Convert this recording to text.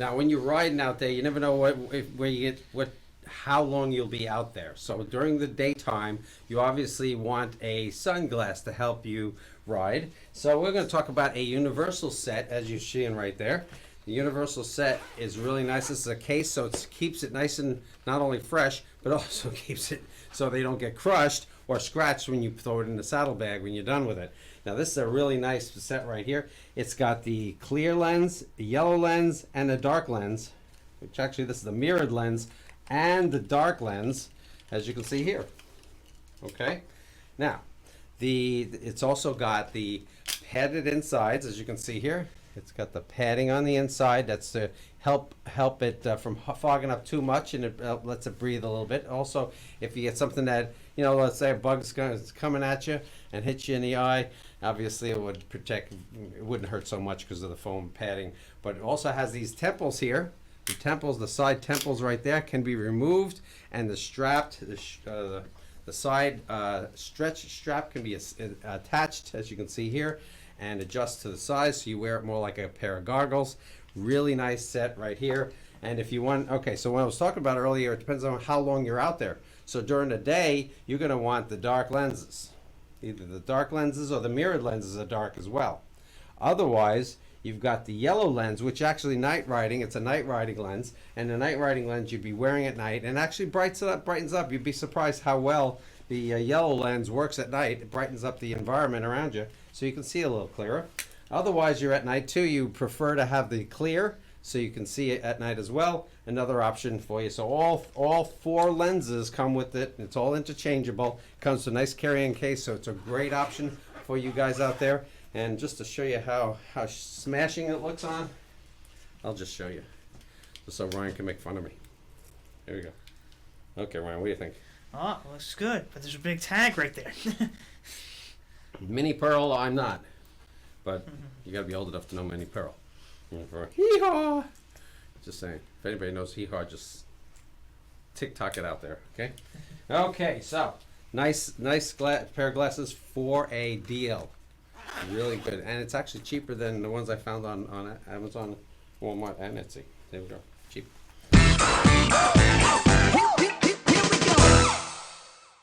Now, when you're riding out there, you never know how long you'll be out there. So during the daytime, you obviously want a sunglass to help you ride. So we're going to talk about a universal set, as you're seeing right there. The universal set is really nice. This is a case, so it keeps it nice and not only fresh, but also keeps it so they don't get crushed or scratched when you throw it in the saddlebag when you're done with it. Now this is a really nice set right here. It's got the clear lens, the yellow lens, and the dark lens, which actually this is the mirrored lens and the dark lens, as you can see here. Okay, now it's also got the padded insides, as you can see here. It's got the padding on the inside. That's to help it from fogging up too much, and it lets it breathe a little bit. Also, if you get something that, let's say a bug's coming at you and hits you in the eye, obviously it would protect. It wouldn't hurt so much because of the foam padding. But it also has these temples here. The temples, the side temples right there, can be removed, and the side stretch strap can be attached, as you can see here, and adjust to the size so you wear it more like a pair of goggles. Really nice set right here. And if you want, okay, so when I was talking about earlier, it depends on how long you're out there. So during the day, you're going to want the dark lenses. Either the dark lenses or the mirrored lenses are dark as well. Otherwise, you've got the yellow lens, which actually night riding, it's a night riding lens, and the night riding lens you'd be wearing at night, and actually brightens up. You'd be surprised how well the yellow lens works at night. It brightens up the environment around you, so you can see a little clearer. Otherwise, you're at night too, you prefer to have the clear, so you can see it at night as well. Another option for you. So all four lenses come with it. It's all interchangeable. Comes with a nice carrying case, so it's a great option for you guys out there. And just to show you how smashing it looks on, I'll just show you, just so Ryan can make fun of me. Here we go. Okay, Ryan, what do you think? Oh, looks good, but there's a big tag right there. Mini Pearl, I'm not, but you gotta be old enough to know Mini Pearl. Hee-haw! Just saying, if anybody knows hee-haw, just TikTok it out there, okay? Okay, so nice pair of glasses for a deal. Really good, and it's actually cheaper than the ones I found on Amazon, Walmart, and Etsy. There we go, cheap.